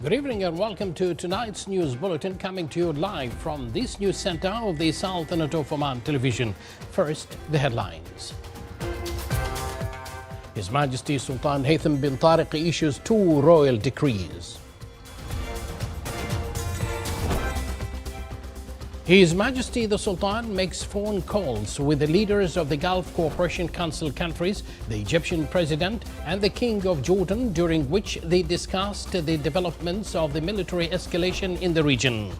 Good evening and welcome to tonight's news bulletin, coming to you live from this news center of the Sultanate of Oman Television. First, the headlines. His Majesty Sultan Haytham bin Tariq issues 2 royal decrees. His Majesty the Sultan makes phone calls with the leaders of the Gulf Cooperation Council countries, the Egyptian President and the King of Jordan, during which they discussed the developments of the military escalation in the region.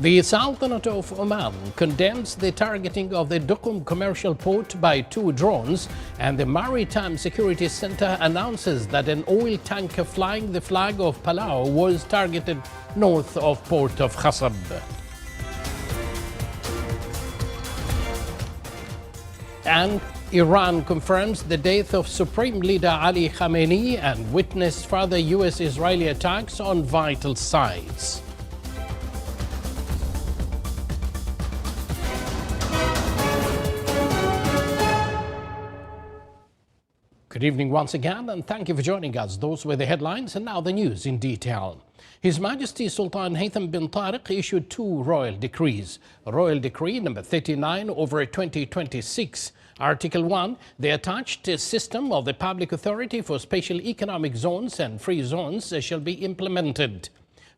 The Sultanate of Oman condemns the targeting of the Duqm commercial port by 2 drones, and the Maritime Security Center announces that an oil tanker flying the flag of Palau was targeted north of port of Khasab. And Iran confirms the death of Supreme Leader Ali Khamenei and witnessed further US-Israeli attacks on vital sites. Good evening once again, and thank you for joining us. Those were the headlines, and now the news in detail. His Majesty Sultan Haytham bin Tariq issued 2 royal decrees. Royal Decree number 39/2026. Article 1, the attached system of the Public Authority for Special Economic Zones and Free Zones shall be implemented.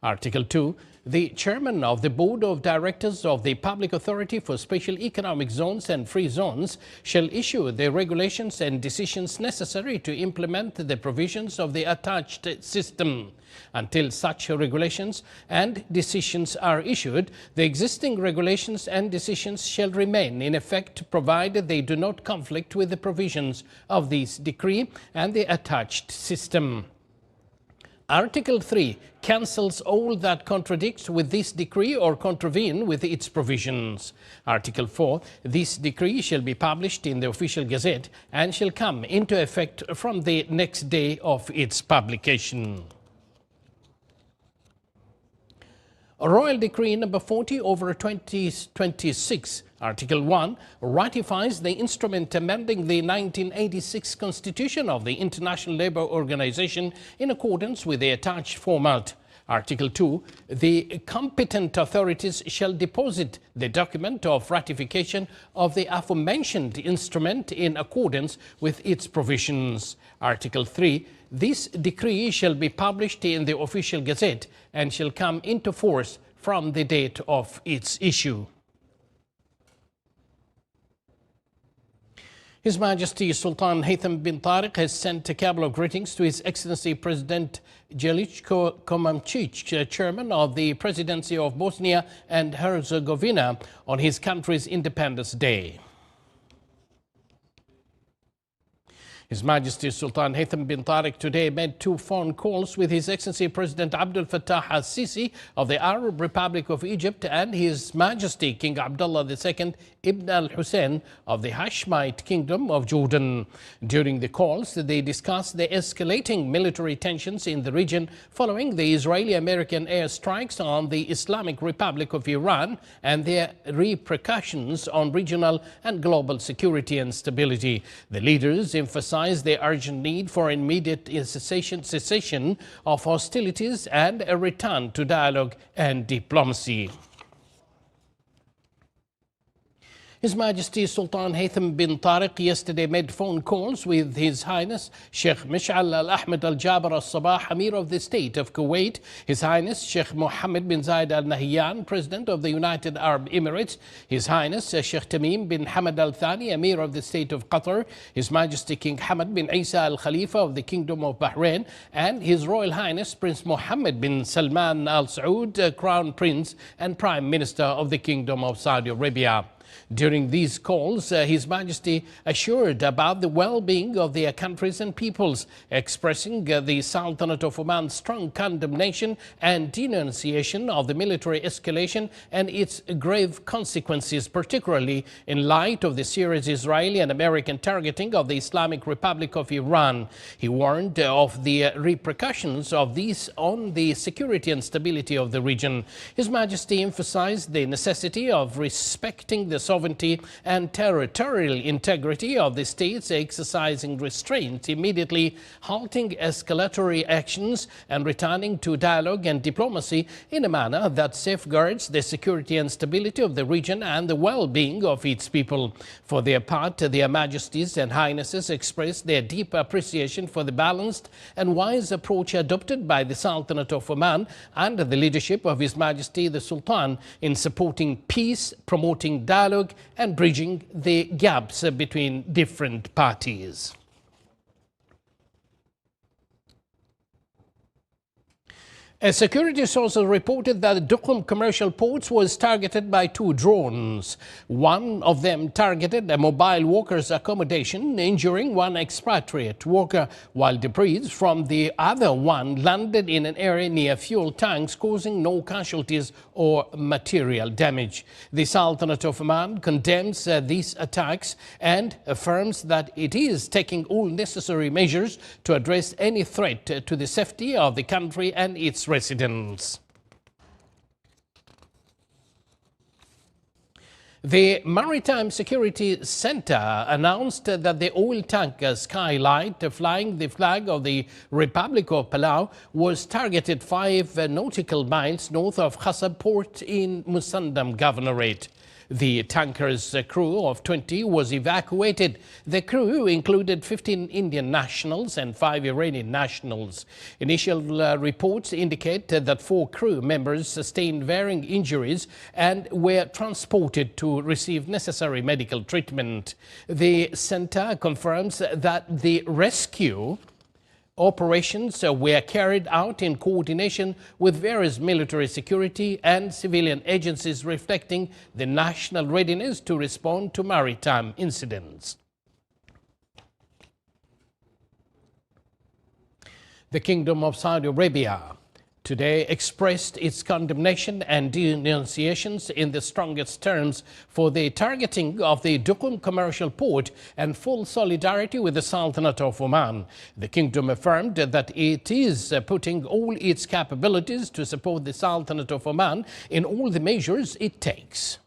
Article 2, the Chairman of the Board of Directors of the Public Authority for Special Economic Zones and Free Zones shall issue the regulations and decisions necessary to implement the provisions of the attached system. Until such regulations and decisions are issued, the existing regulations and decisions shall remain in effect, provided they do not conflict with the provisions of this decree and the attached system. Article 3 cancels all that contradicts with this decree or contravene with its provisions. Article 4, this decree shall be published in the official gazette and shall come into effect from the next day of its publication. Royal Decree number 40/2026, Article 1, ratifies the instrument amending the 1986 Constitution of the International Labour Organization in accordance with the attached format. Article 2, the competent authorities shall deposit the document of ratification of the aforementioned instrument in accordance with its provisions. Article 3, this decree shall be published in the official gazette and shall come into force from the date of its issue. His Majesty Sultan Haytham bin Tariq has sent a cabal of greetings to His Excellency President Jelichko Komamchich, Chairman of the Presidency of Bosnia and Herzegovina, on his country's Independence Day. His Majesty Sultan Haytham bin Tariq today made 2 phone calls with His Excellency President Abdel Fattah al-Sisi of the Arab Republic of Egypt and His Majesty King Abdullah II Ibn al-Hussein of the Hashemite Kingdom of Jordan. During the calls, they discussed the escalating military tensions in the region following the Israeli-American airstrikes on the Islamic Republic of Iran and their repercussions on regional and global security and stability. The leaders emphasized the urgent need for immediate cessation of hostilities and a return to dialogue and diplomacy. His Majesty Sultan Haytham bin Tariq yesterday made phone calls with His Highness Sheikh Mish'al Al-Ahmed Al-Jaber Al-Sabah, Amir of the State of Kuwait, His Highness Sheikh Mohammed bin Zayed Al Nahyan, President of the United Arab Emirates, His Highness Sheikh Tamim bin Hamad Al Thani, Amir of the State of Qatar, His Majesty King Hamad bin Isa Al Khalifa of the Kingdom of Bahrain, and His Royal Highness Prince Mohammed bin Salman Al Saud, Crown Prince and Prime Minister of the Kingdom of Saudi Arabia. During these calls, His Majesty assured about the well-being of their countries and peoples, expressing the Sultanate of Oman's strong condemnation and denunciation of the military escalation and its grave consequences, particularly in light of the serious Israeli and American targeting of the Islamic Republic of Iran. He warned of the repercussions of these on the security and stability of the region. His Majesty emphasized the necessity of respecting the sovereignty and territorial integrity of the states, exercising restraint, immediately halting escalatory actions and returning to dialogue and diplomacy in a manner that safeguards the security and stability of the region and the well-being of its people. For their part, their Majesties and Highnesses expressed their deep appreciation for the balanced and wise approach adopted by the Sultanate of Oman under the leadership of His Majesty the Sultan in supporting peace, promoting dialogue and bridging the gaps between different parties. A security source reported that Duqm commercial ports was targeted by 2 drones. One of them targeted a mobile workers' accommodation, injuring 1 expatriate worker, while debris from the other one landed in an area near fuel tanks, causing no casualties or material damage. The Sultanate of Oman condemns these attacks and affirms that it is taking all necessary measures to address any threat to the safety of the country and its residents. The Maritime Security Center announced that the oil tanker Skylight, flying the flag of the Republic of Palau, was targeted 5 nautical miles north of Khasab port in Musandam Governorate. The tanker's crew of 20 was evacuated. The crew included 15 Indian nationals and 5 Iranian nationals. Initial reports indicate that 4 crew members sustained varying injuries and were transported to receive necessary medical treatment. The center confirms that the rescue operations were carried out in coordination with various military, security and civilian agencies, reflecting the national readiness to respond to maritime incidents. The Kingdom of Saudi Arabia today expressed its condemnation and denunciations in the strongest terms for the targeting of the Duqm commercial port and full solidarity with the Sultanate of Oman. The kingdom affirmed that it is putting all its capabilities to support the Sultanate of Oman in all the measures it takes.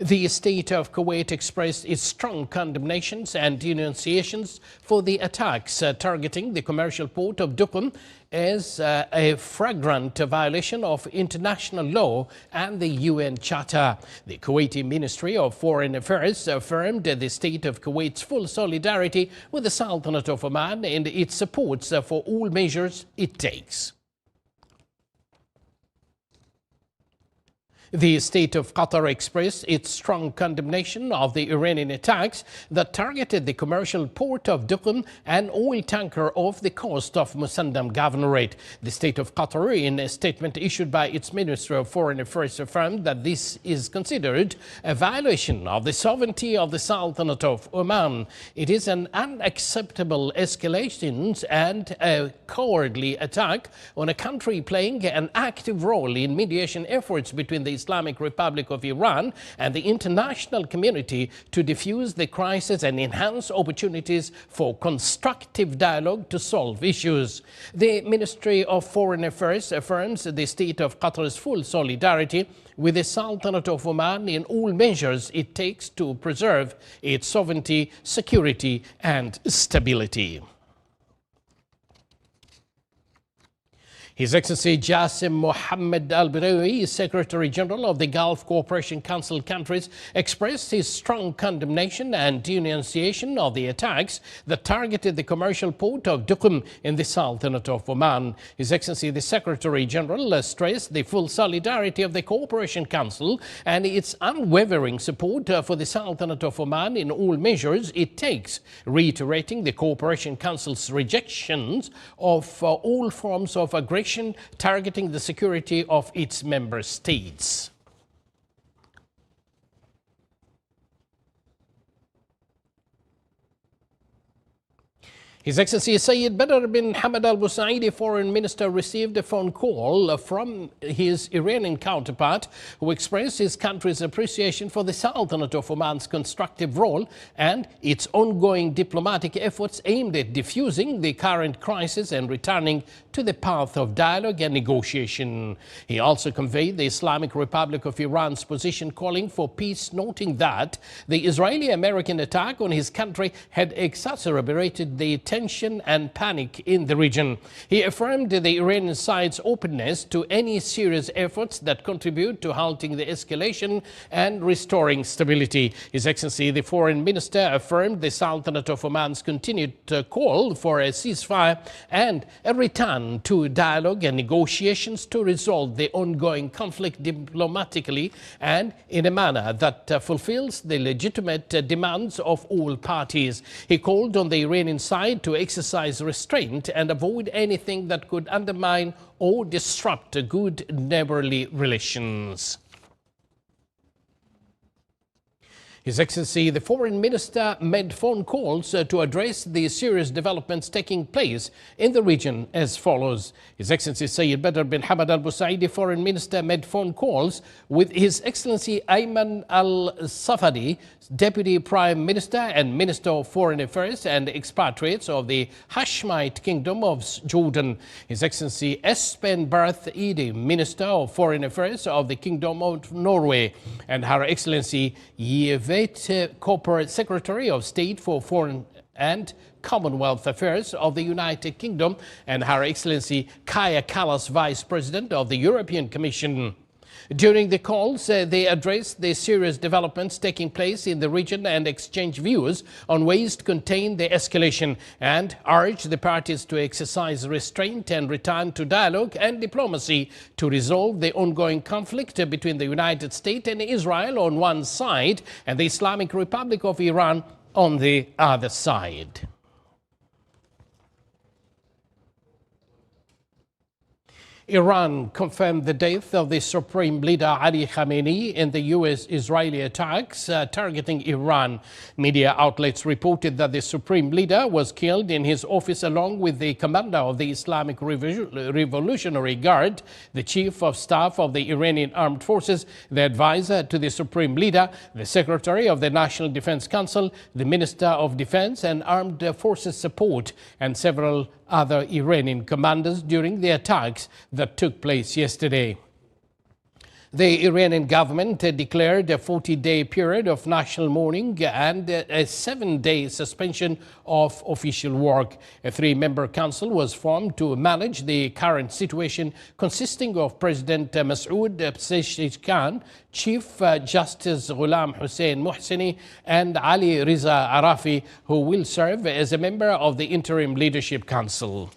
The state of Kuwait expressed its strong condemnations and denunciations for the attacks targeting the commercial port of Duqm as a flagrant violation of international law and the UN Charter. The Kuwaiti Ministry of Foreign Affairs affirmed the state of Kuwait's full solidarity with the Sultanate of Oman and its support for all measures it takes. The state of Qatar expressed its strong condemnation of the Iranian attacks that targeted the commercial port of Duqm and oil tanker off the coast of Musandam Governorate. The state of Qatar, in a statement issued by its Ministry of Foreign Affairs, affirmed that this is considered a violation of the sovereignty of the Sultanate of Oman. It is an unacceptable escalation and a cowardly attack on a country playing an active role in mediation efforts between the Islamic Republic of Iran and the international community to defuse the crisis and enhance opportunities for constructive dialogue to solve issues. The Ministry of Foreign Affairs affirms the state of Qatar's full solidarity with the Sultanate of Oman in all measures it takes to preserve its sovereignty, security and stability. His Excellency Jassim Mohammed Al-Birawi, Secretary General of the Gulf Cooperation Council countries, expressed his strong condemnation and denunciation of the attacks that targeted the commercial port of Duqm in the Sultanate of Oman. His Excellency the Secretary General stressed the full solidarity of the Cooperation Council and its unwavering support for the Sultanate of Oman in all measures it takes, reiterating the Cooperation Council's rejections of all forms of aggression targeting the security of its member states. His Excellency Sayyid Badr bin Hamad Al Busaidi, Foreign Minister, received a phone call from his Iranian counterpart, who expressed his country's appreciation for the Sultanate of Oman's constructive role and its ongoing diplomatic efforts aimed at diffusing the current crisis and returning to the path of dialogue and negotiation. He also conveyed the Islamic Republic of Iran's position calling for peace, noting that the Israeli-American attack on his country had exacerbated the tension and panic in the region. He affirmed the Iranian side's openness to any serious efforts that contribute to halting the escalation and restoring stability. His Excellency, the Foreign Minister, affirmed the Sultanate of Oman's continued call for a ceasefire and a return to dialogue and negotiations to resolve the ongoing conflict diplomatically and in a manner that fulfills the legitimate demands of all parties. He called on the Iranian side to exercise restraint and avoid anything that could undermine or disrupt good neighborly relations. His Excellency, the Foreign Minister, made phone calls to address the serious developments taking place in the region as follows. His Excellency Sayyid Badr bin Hamad Al Busaidi, Foreign Minister, made phone calls with His Excellency Ayman Al Safadi, Deputy Prime Minister and Minister of Foreign Affairs and Expatriates of the Hashemite Kingdom of Jordan. His Excellency Espen Barth Eide, Minister of Foreign Affairs of the Kingdom of Norway, and Her Excellency Yvette Copper, Secretary of State for Foreign and Commonwealth Affairs of the United Kingdom, and Her Excellency Kaja Kallas, Vice President of the European Commission. During the calls, they addressed the serious developments taking place in the region and exchanged views on ways to contain the escalation and urged the parties to exercise restraint and return to dialogue and diplomacy to resolve the ongoing conflict between the United States and Israel on one side and the Islamic Republic of Iran on the other side. Iran confirmed the death of the Supreme Leader Ali Khamenei in the U.S.-Israeli attacks targeting Iran. Media outlets reported that the Supreme Leader was killed in his office along with the commander of the Islamic Revolutionary Guard, the Chief of Staff of the Iranian Armed Forces, the advisor to the Supreme Leader, the Secretary of the National Defense Council, the Minister of Defense and Armed Forces Support, and several other Iranian commanders during the attacks that took place yesterday. The Iranian government declared a 40-day period of national mourning and a 7-day suspension of official work. A 3-member council was formed to manage the current situation, consisting of President Masoud Pezeshkian, Chief Justice Ghulam Hussein Mohseni, and Ali Riza Arafi, who will serve as a member of the Interim Leadership Council.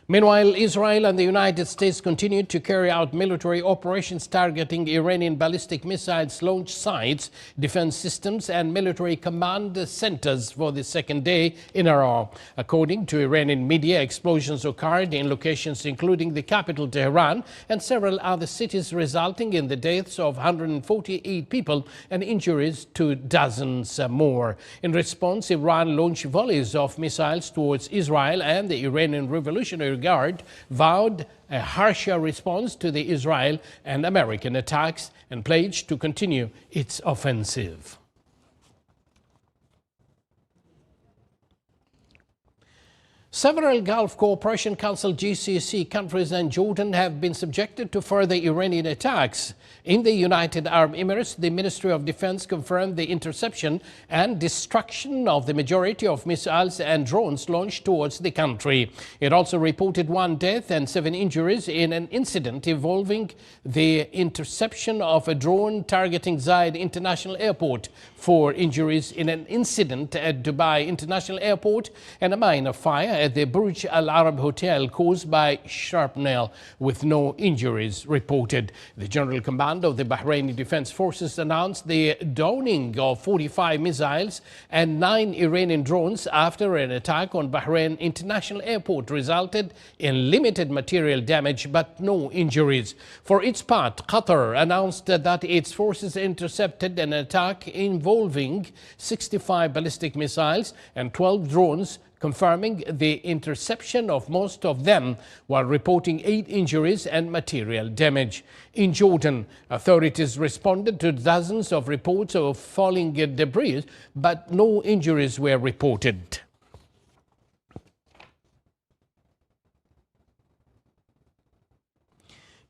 Meanwhile, Israel and the United States continued to carry out military operations targeting Iranian ballistic missiles launch sites, defense systems and military command centers for the second day in a row. According to Iranian media, explosions occurred in locations including the capital Tehran and several other cities, resulting in the deaths of 148 people and injuries to dozens more. In response, Iran launched volleys of missiles towards Israel, and the Iranian Revolutionary Guard vowed a harsher response to the Israel and American attacks and pledged to continue its offensive. Several Gulf Cooperation Council GCC countries and Jordan have been subjected to further Iranian attacks. In the United Arab Emirates, the Ministry of Defense confirmed the interception and destruction of the majority of missiles and drones launched towards the country. It also reported 1 death and 7 injuries in an incident involving the interception of a drone targeting Zayed International Airport, 4 injuries in an incident at Dubai International Airport, and a minor fire at the Burj Al Arab Hotel caused by shrapnel, with no injuries reported. The General Command of the Bahraini Defense Forces announced the downing of 45 missiles and 9 Iranian drones after an attack on Bahrain International Airport resulted in limited material damage but no injuries. For its part, Qatar announced that its forces intercepted an attack involving 65 ballistic missiles and 12 drones confirming the interception of most of them while reporting 8 injuries and material damage. In Jordan, authorities responded to dozens of reports of falling debris, but no injuries were reported.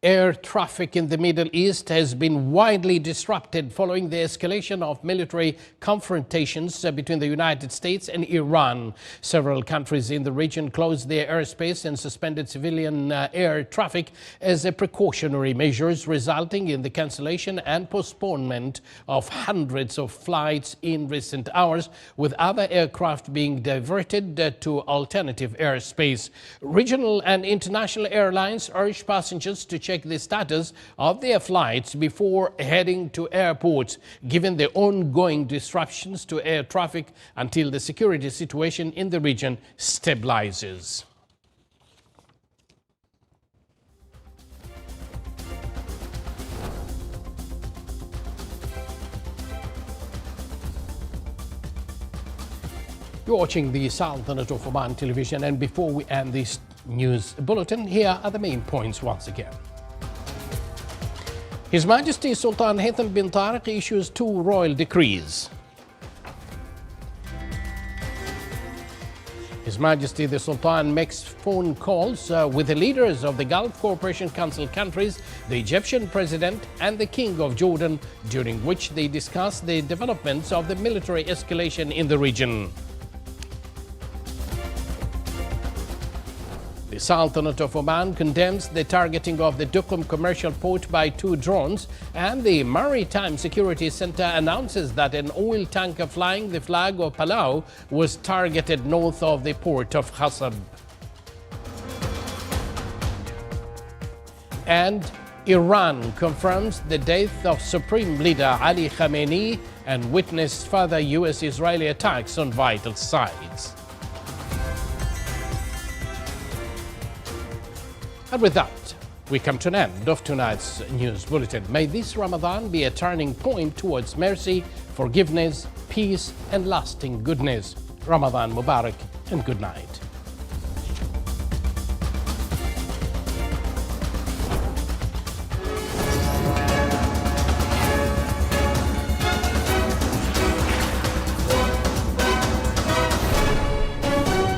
Air traffic in the Middle East has been widely disrupted following the escalation of military confrontations between the United States and Iran. Several countries in the region closed their airspace and suspended civilian air traffic as a precautionary measures, resulting in the cancellation and postponement of hundreds of flights in recent hours, with other aircraft being diverted to alternative airspace. Regional and international airlines urge passengers to check the status of their flights before heading to airports, given the ongoing disruptions to air traffic until the security situation in the region stabilizes. You're watching the Sultanate of Oman television, and before we end this news bulletin, here are the main points once again. His Majesty Sultan Haytham bin Tariq issues 2 royal decrees. His Majesty the Sultan makes phone calls with the leaders of the Gulf Cooperation Council countries, the Egyptian President and the King of Jordan, during which they discuss the developments of the military escalation in the region. The Sultanate of Oman condemns the targeting of the Duqm commercial port by 2 drones, and the Maritime Security Center announces that an oil tanker flying the flag of Palau was targeted north of the port of Khasab. And Iran confirms the death of Supreme Leader Ali Khamenei and witnessed further U.S.-Israeli attacks on vital sites. And with that, we come to an end of tonight's news bulletin. May this Ramadan be a turning point towards mercy, forgiveness, peace, and lasting goodness. Ramadan Mubarak and good night.